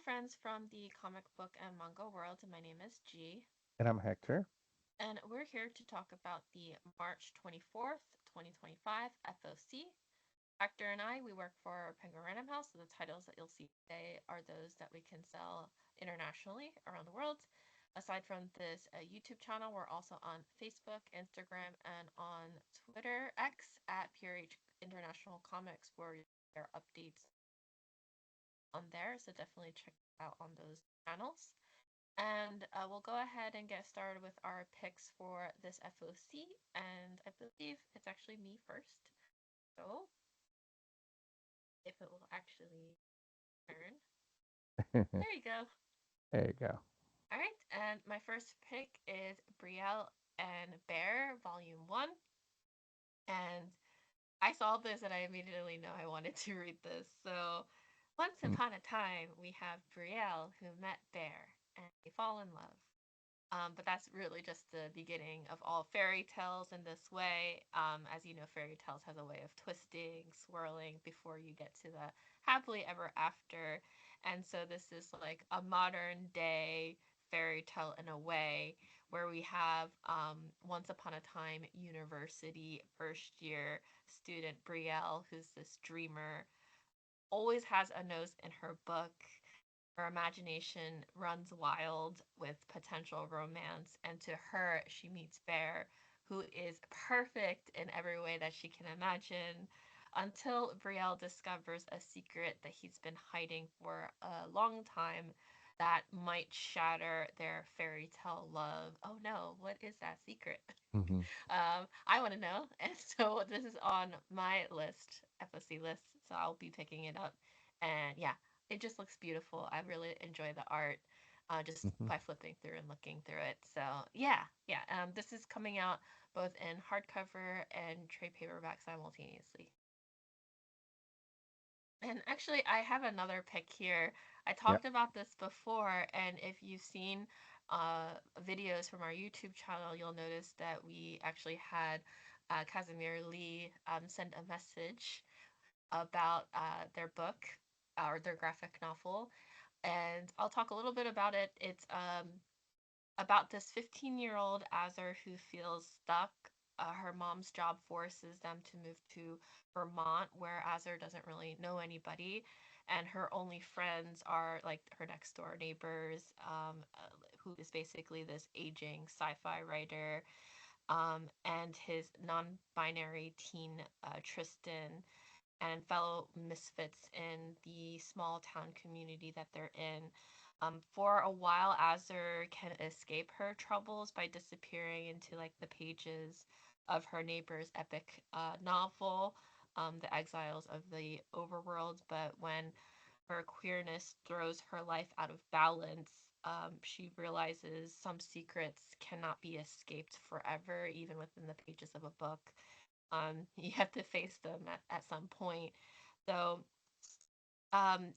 friends from the comic book and manga world. My name is G, And I'm Hector. and we're here to talk about the March 24th, 2025 FOC. Hector and I, we work for Penguin Random House, so the titles that you'll see today are those that we can sell internationally around the world. Aside from this YouTube channel, we're also on Facebook, Instagram, and on Twitter X at PRH International Comics, where you'll share updates on there. So definitely check out on those channels. And we'll go ahead and get started with our picks for this FOC. And I believe it's actually me first. So if it will actually turn. There There you go. you go. All right. And my first pick is Brielle and Bear, Volume 1. And I saw this and I immediately know I wanted to read this. So once Mm. upon a time, we have Brielle who met Bear and they fall in love. But that's really just the beginning of all fairy tales in this way. As you know, fairy tales has a way of twisting, swirling before you get to the happily ever after. And so this is like a modern day fairy tale in a way where we have once upon a time university first year student Brielle, who's this dreamer, always has a nose in her book. Her imagination runs wild with potential romance, and to her, she meets Bear, who is perfect in every way that she can imagine, until Brielle discovers a secret that he's been hiding for a long time that might shatter their fairy tale love. Oh no, what is that secret? Mm-hmm. I want to know. And so this is on my list, FOC list. So I'll be picking it up. And yeah, it just looks beautiful. I really enjoy the art just Mm-hmm. by flipping through and looking through it. So yeah, yeah. This is coming out both in hardcover and trade paperback simultaneously. And actually, I have another pick here. I Yep. talked about this before, and if you've seen videos from our YouTube channel, you'll notice that we actually had Casimir Lee send a message about their book or their graphic novel. And I'll talk a little bit about it. It's about this 15-year-old Azar who feels stuck. Her mom's job forces them to move to Vermont, where Azar doesn't really know anybody, and her only friends are like her next door neighbors, who is basically this aging sci-fi writer, and his non-binary teen Tristan, and fellow misfits in the small town community that they're in. For a while, Azur can escape her troubles by disappearing into like the pages of her neighbor's epic novel, The Exiles of the Overworld. But when her queerness throws her life out of balance, she realizes some secrets cannot be escaped forever, even within the pages of a book. You have to face them at some point. So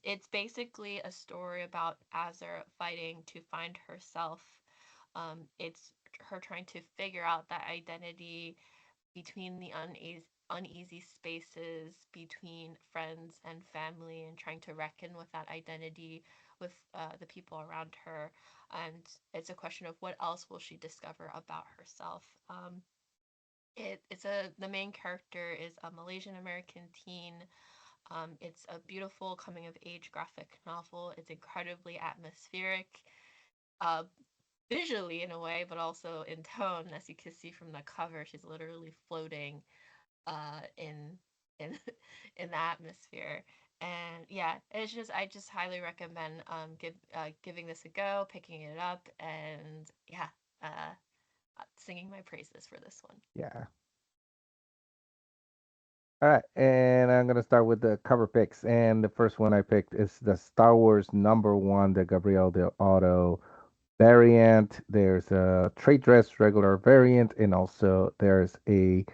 it's basically a story about Azur fighting to find herself. It's her trying to figure out that identity between the uneasy spaces between friends and family, and trying to reckon with that identity with the people around her. And it's a question of what else will she discover about herself. It's a the main character is a Malaysian American teen. It's a beautiful coming of age graphic novel. It's incredibly atmospheric, uh, visually in a way, but also in tone. As you can see from the cover, she's literally floating in in in the atmosphere. And yeah, it's just I just highly recommend giving this a go, picking it up, and yeah, singing my praises for this one. Yeah. All right. And I'm gonna start with the cover picks. And the first one I picked is the Star Wars #1, the Gabriel Del Auto variant. There's a trade dress regular variant, and also there's a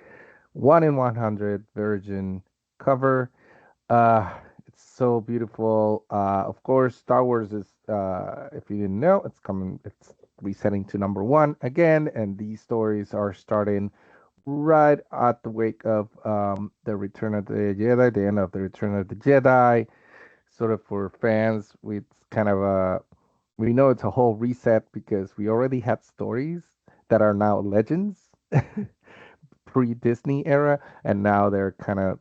1 in 100 virgin cover. Uh, it's so beautiful. Of course, Star Wars is, if you didn't know, it's resetting to #1 again, and these stories are starting right at the wake of the Return of the Jedi, the end of the Return of the Jedi, sort of for fans with kind of a we know it's a whole reset because we already had stories that are now legends pre-Disney era, and now they're kind of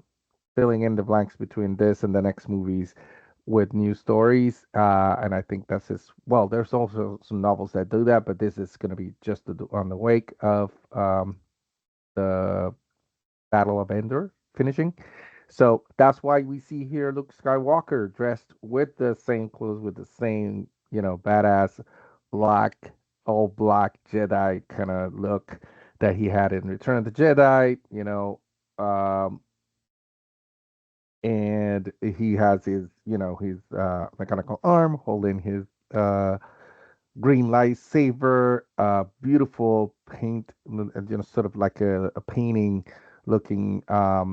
filling in the blanks between this and the next movies with new stories. And I think that's just well. There's also some novels that do that, but this is going to be just on the wake of the Battle of Endor finishing. So that's why we see here Luke Skywalker dressed with the same clothes, with the same, badass black, all black Jedi kind of look that he had in Return of the Jedi, um, and he has his mechanical arm holding his uh, green lightsaber, beautiful paint, sort of like a painting looking uh,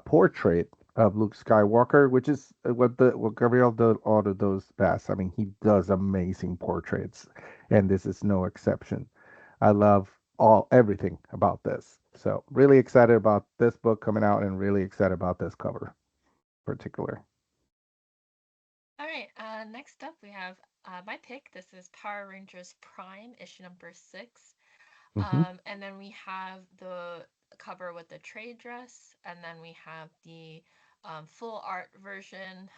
portrait of Luke Skywalker, which is what Gabriel del Oro does best. I mean, he does amazing portraits, and this is no exception. I love everything about this. So really excited about this book coming out, and really excited about this cover, in particular. All right. Next up, we have my pick. This is Power Rangers Prime, issue number 6. Hmm. And then we have the cover with the trade dress, and then we have the full art version.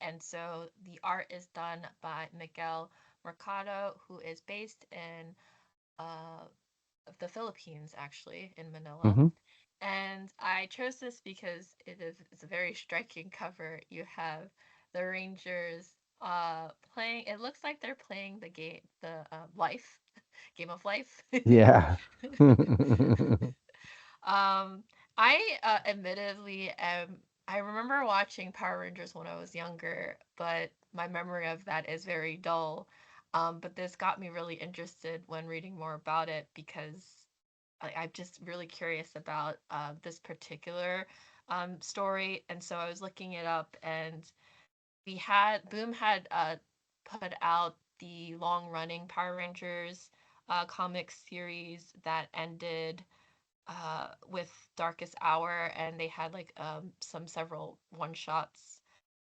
And so the art is done by Miguel Mercado, who is based in uh, the Philippines, actually, in Manila. Hmm. And I chose this because it's a very striking cover. You have the Rangers playing. It looks like they're playing the game, the life game of life. Yeah. um, I admittedly am. I remember watching Power Rangers when I was younger, but my memory of that is very dull. But this got me really interested when reading more about it because I'm just really curious about this particular story, and so I was looking it up, and we had Boom had put out the long running Power Rangers comic series that ended with Darkest Hour, and they had like some several one shots.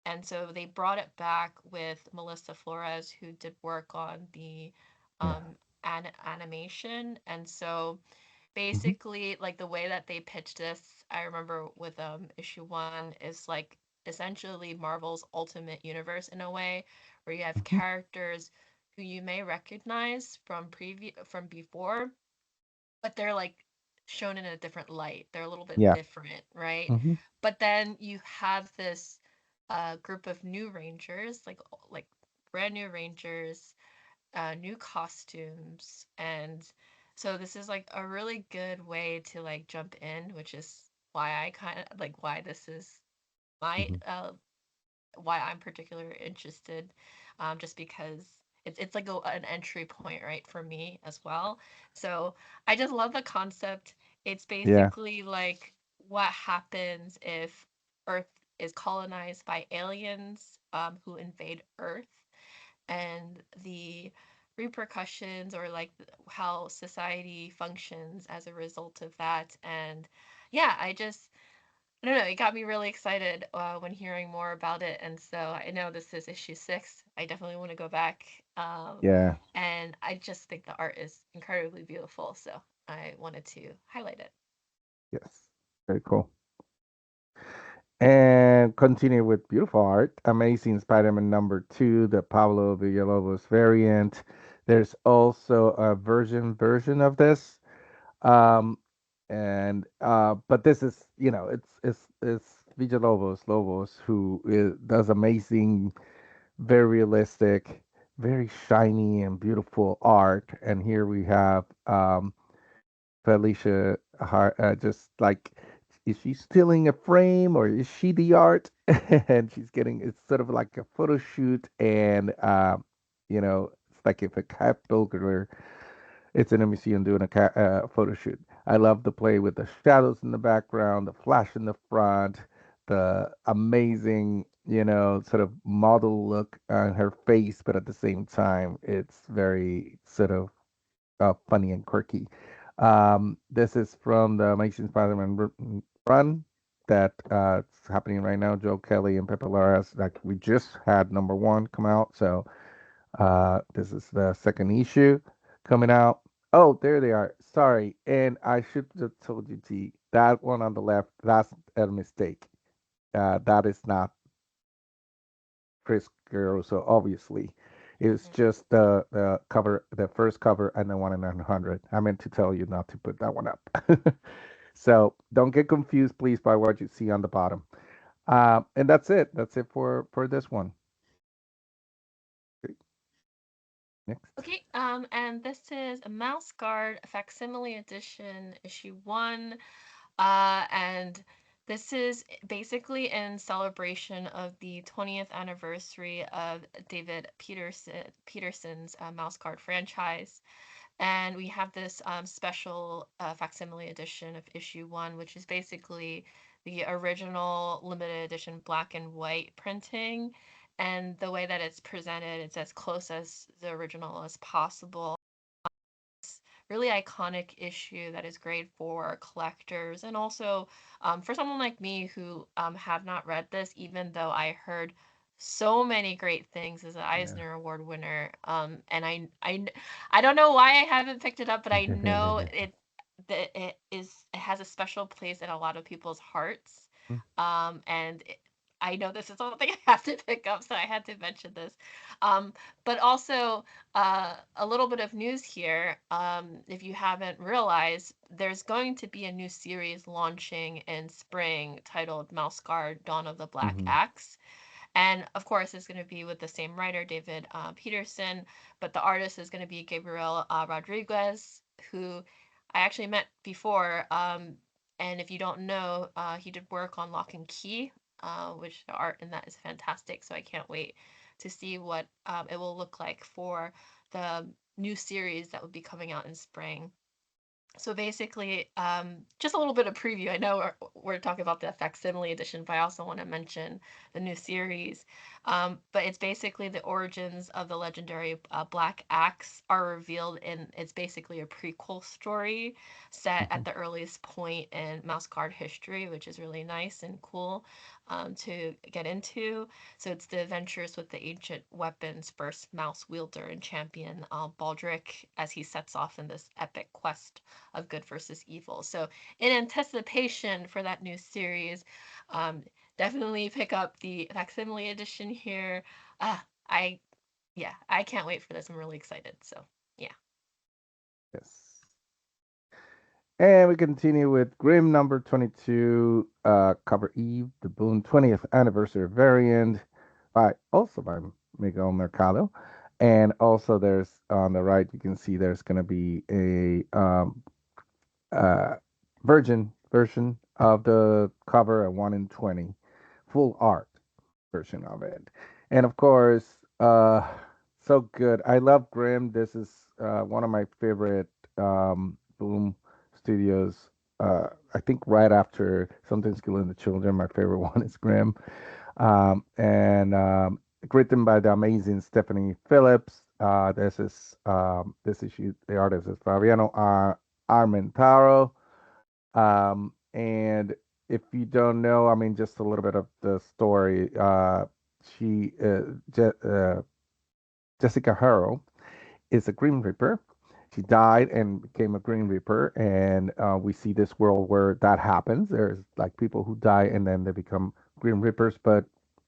And so they brought it back with Melissa Flores, who did work on the Yeah. um, animation. And so Hmm. basically, like the way that they pitched this, I remember with issue 1 is like essentially Marvel's Ultimate Universe in a way, where you have Hmm. characters who you may recognize from before, but they're like shown in a different light. They're a little bit Yeah. different, right? Hmm. But then you have this group of new rangers, like brand new rangers, new costumes, and so this is like a really good way to like jump in, which is why I kind of like why this is my Hmm. why I'm particularly interested, just because it's like an entry point, right, for me as well. So I just love the concept. It's Yeah. basically like what happens if Earth is colonized by aliens who invade Earth, and the repercussions or like how society functions as a result of that. And yeah, I don't know. It got me really excited when hearing more about it, and so I know this is issue 6. I definitely want to go back, Yeah. and I just think the art is incredibly beautiful, so I wanted to highlight it. Yes. Very cool. And continue with beautiful art. Amazing Spider-Man #2, the Pablo Villalobos variant. There's also a version of this. Um, and but this is, it's Villalobos who does amazing, very realistic, very shiny and beautiful art. And here we have Felicia just like, is she stealing a frame or is she the art? And she's getting, it's sort of like a photo shoot, and it's like if a cat burglar, it's in a museum doing a photo shoot. I love the play with the shadows in the background, the flash in the front, the amazing, sort of model look on her face, but at the same time, it's very sort of funny and quirky. This is from the Amazing Spider-Man run. that it's happening right now. Joe Kelly and Pepe Larraz, like we just had number one come out, so this is the second issue coming out. Oh, there they are. Sorry, and I should have told you, T. That one on the left, that's a mistake. That is not Chris Caruso, obviously. It's Mhm. just the cover, the first cover, and the one in 100. I meant to tell you not to put that one up. So don't get confused, please, by what you see on the bottom. And that's it. That's it for this one. Okay, next. Okay, and this is a Mouse Guard Facsimile Edition, issue one. And this is basically in celebration of the 20th anniversary of David Peterson's Mouse Guard franchise. And we have this special facsimile edition of issue one, which is basically the original limited edition black and white printing. And the way that it's presented, it's as close as the original as possible. Really iconic issue that is great for collectors and also for someone like me who have not read this, even though I heard so many great things as an Yeah. Eisner Award winner. And I don't know why I haven't picked it up, but I know it has a special place in a lot of people's hearts. And I know this is something I have to pick up, so I had to mention this. But also, a little bit of news here. If you haven't realized, there's going to be a new series launching in spring titled Mouse Guard Dawn of the Black Hmm. Axe. And of course, it's going to be with the same writer, David Peterson, but the artist is going to be Gabriel Rodriguez, who I actually met before. And if you don't know, he did work on Lock and Key, which the art in that is fantastic. So I can't wait to see what it will look like for the new series that will be coming out in spring. So basically, just a little bit of preview. I know we're talking about the facsimile edition, but I also want to mention the new series. But it's basically the origins of the legendary Black Axe are revealed in. It's basically a prequel story set Hmm. at the earliest point in Mouse Guard history, which is really nice and cool to get into. So it's the adventures with the ancient weapon's first mouse wielder and champion, Baldric, as he sets off in this epic quest of good versus evil. So, in anticipation for that new series, um, definitely pick up the facsimile edition here. I yeah, I can't wait for this. I'm really excited. So, yeah. Yes. And we continue with Grimm number 22, cover Eve, the Boone 20th anniversary variant by Miguel Mercado. And also there's on the right, you can see there's going to be a uh, virgin version of the cover, a 1 in 20 full art version of it. And of course, so good. I love Grimm. This is one of my favorite Boom Studios. I think right after Something's Killing the Children, my favorite one is Grimm. And written by the amazing Stephanie Phillips. This issue. The artist is Fabiano Armentaro. And if you don't know, I mean, just a little bit of the story. She, Je Jessica Harrow, is a Green Reaper. She died and became a Green Reaper, and we see this world where that happens. There's like people who die and then they become Green Reapers, but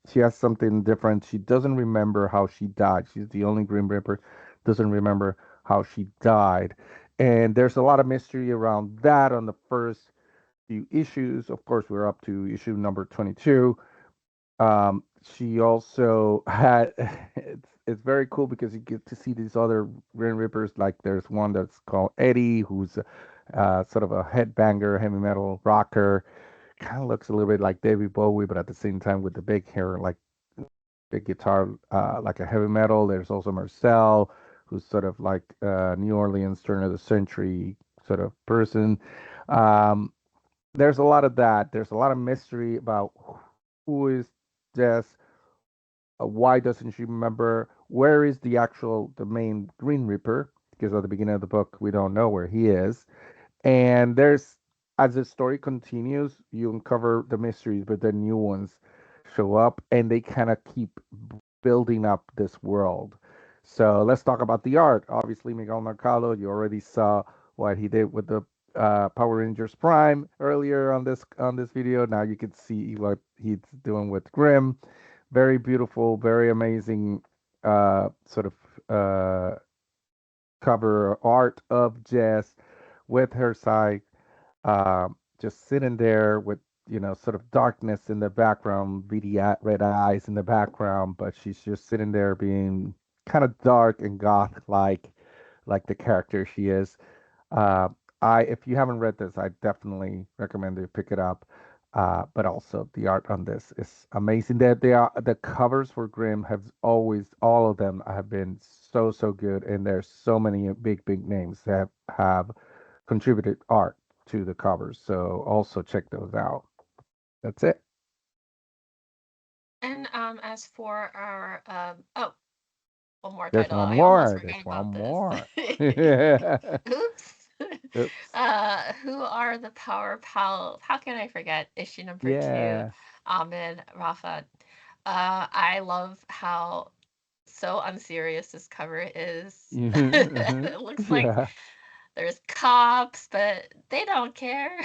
she has something different. She doesn't remember how she died. She's the only Green Reaper doesn't remember how she died, and there's a lot of mystery around that on the first few issues. Of course, we're up to issue number 22. She also had it's very cool because you get to see these other Grim Reapers. Like there's one that's called Eddie, who's sort of a headbanger, heavy metal rocker. Kind of looks a little bit like David Bowie, but at the same time with the big hair, like big guitar, like a heavy metal. There's also Marcel, who's sort of like New Orleans turn of the century sort of person. Um, there's a lot of that. There's a lot of mystery about who is Jess. Why doesn't she remember? Where is the main Green Reaper? Because at the beginning of the book we don't know where he is. And there's as the story continues, you uncover the mysteries, but the new ones show up, and they kind of keep building up this world. So let's talk about the art. Obviously, Miguel Mercado, you already saw what he did with the Power Rangers Prime earlier on this video. Now you can see what he's doing with Grimm. Very beautiful, very amazing sort of cover art of Jess with her side, just sitting there with sort of darkness in the background, beady red eyes in the background, but she's just sitting there being kind of dark and goth like the character she is. uh, if you haven't read this, I definitely recommend you pick it up. But also the art on this is amazing. The covers for Grimm have always, all of them have been so good, and there's so many big names that have contributed art to the covers. So also check those out. That's it. And as for our one more There's title, one I almost more. forgot There's one about this. more. Oops. Oops. Who are the Power Pals? How can I forget? Issue number two, Yeah. Ahmed Rafa. I love how so unserious this cover is. It looks like Yeah. there's cops, but they don't care.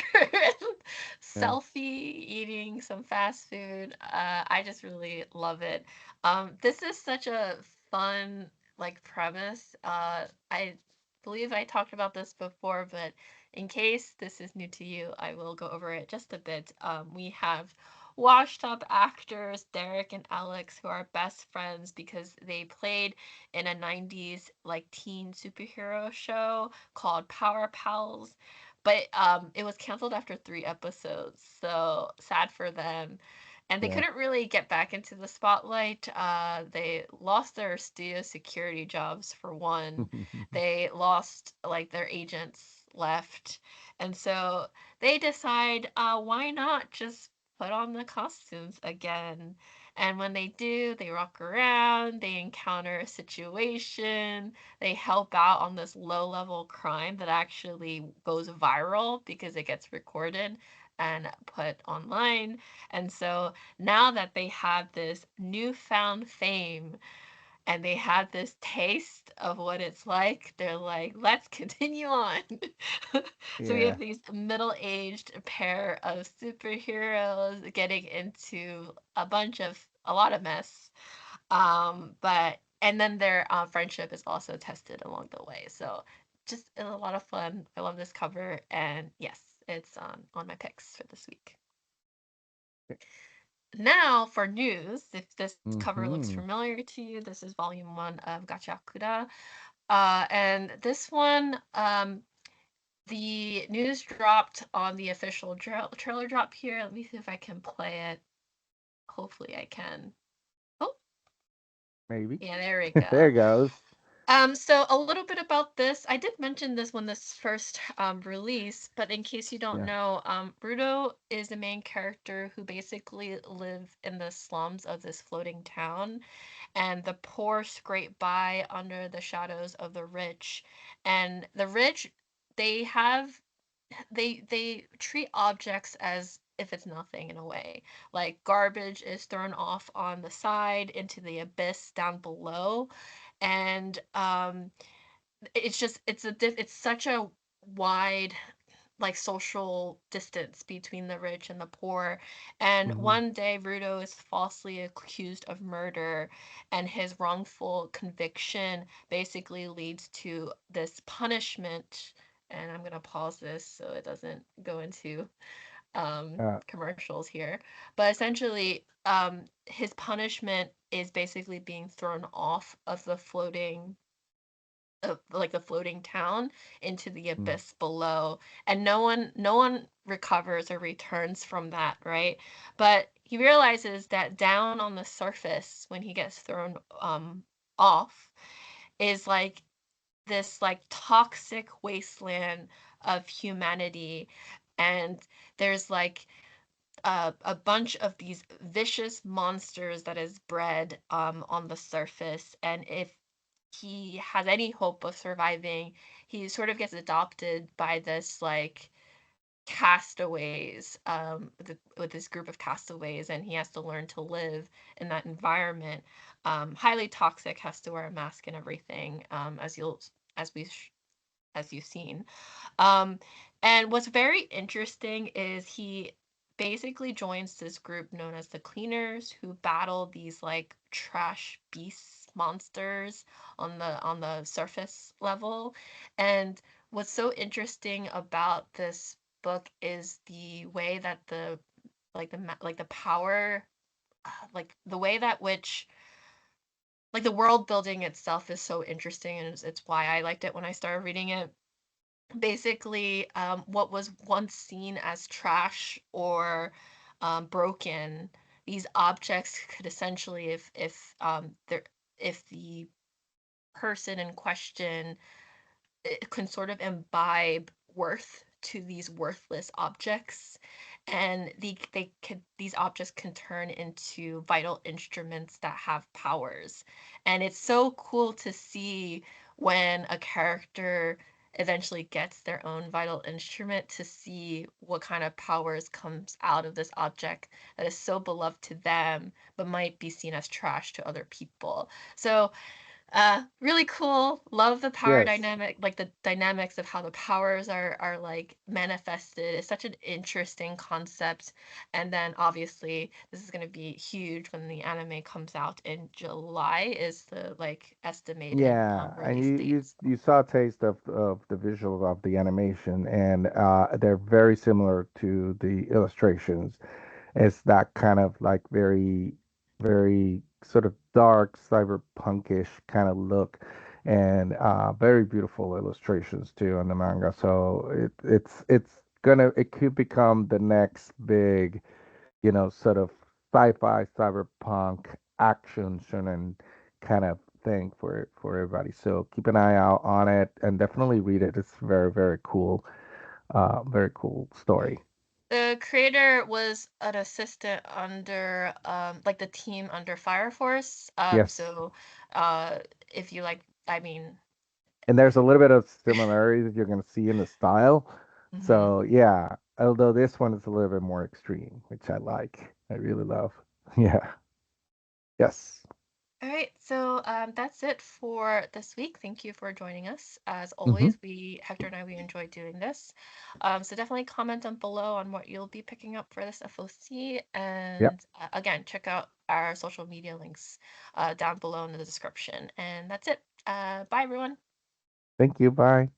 Yeah. Selfie eating some fast food. I just really love it. This is such a fun like premise. I believe I talked about this before, but in case this is new to you, I will go over it just a bit. We have washed up actors Derek and Alex who are best friends because they played in a 90s like teen superhero show called Power Pals. But it was canceled after 3 episodes, so sad for them. And they Yeah. couldn't really get back into the spotlight. They lost their studio security jobs for one. They lost like their agents left, and so they decide, why not just put on the costumes again? And when they do, they rock around, they encounter a situation, they help out on this low level crime that actually goes viral because it gets recorded and put online. And so now that they have this newfound fame and they have this taste of what it's like, they're like, let's continue on. So we Yeah. have these middle aged pair of superheroes getting into a lot of mess. But and then their friendship is also tested along the way. So just a lot of fun. I love this cover, and yes, it's on my picks for this week. Now for news, if this cover looks Mm-hmm. familiar to you, this is volume one of Gachiakuta. And this one, the news dropped on the official trailer drop here. Let me see if I can play it. Hopefully I can. Oh, Maybe. yeah, there we There go. it goes. So a little bit about this. I did mention this when this first released, but in case you don't Yeah. know, Rudo is the main character who basically live in the slums of this floating town, and the poor scrape by under the shadows of the rich. And the rich, they have they treat objects as if it's nothing in a way. Like garbage is thrown off on the side into the abyss down below, and it's just it's such a wide like social distance between the rich and the poor. And Mm-hmm. one day Rudo is falsely accused of murder, and his wrongful conviction basically leads to this punishment. And I'm gonna pause this so it doesn't go into commercials here. But essentially, his punishment is basically being thrown off of the floating like the floating town into the Mm. abyss below, and no one recovers or returns from that, right? But he realizes that down on the surface when he gets thrown off is like this like toxic wasteland of humanity, and there's like a bunch of these vicious monsters that is bred on the surface, and if he has any hope of surviving, he sort of gets adopted by this like castaways, with this group of castaways, and he has to learn to live in that environment. Highly toxic, has to wear a mask and everything, as we as you've seen. Um, and what's very interesting is he basically joins this group known as the Cleaners, who battle these like trash beasts, monsters on the surface level. And what's so interesting about this book is the way that the power, like the way that which like the world building itself is so interesting, and it's why I liked it when I started reading it. Basically, what was once seen as trash or broken, these objects could essentially, if the person in question can sort of imbibe worth to these worthless objects, and these objects can turn into vital instruments that have powers. And it's so cool to see when a character eventually gets their own vital instrument, to see what kind of powers comes out of this object that is so beloved to them but might be seen as trash to other people. So really cool. Love the power Yes. dynamic, like the dynamics of how the powers are like manifested. It's such an interesting concept. And then obviously this is going to be huge when the anime comes out in July, is the like estimated Yeah, and release date. So, you saw a taste of the visual of the animation, and they're very similar to the illustrations. It's that kind of like very sort of dark cyberpunkish kind of look, and very beautiful illustrations too on the manga. So it could become the next big, sort of sci-fi cyberpunk action shonen kind of thing for everybody. So keep an eye out on it and definitely read it. It's very cool. Very cool story. the creator was an assistant under like the team under Fire Force. Yes. So if you like, I mean, And there's a little bit of similarities that you're going to see in the style. mhm. So yeah, although this one is a little bit more extreme, which I like. I really love. Yeah. Yes. All right, so that's it for this week. Thank you for joining us. As Hmm. always, Hector and I, we enjoyed doing this. So definitely comment down below on what you'll be picking up for this FOC. Yep. And again, check out our social media links down below in the description. And that's it. Bye, everyone. Thank you. Bye.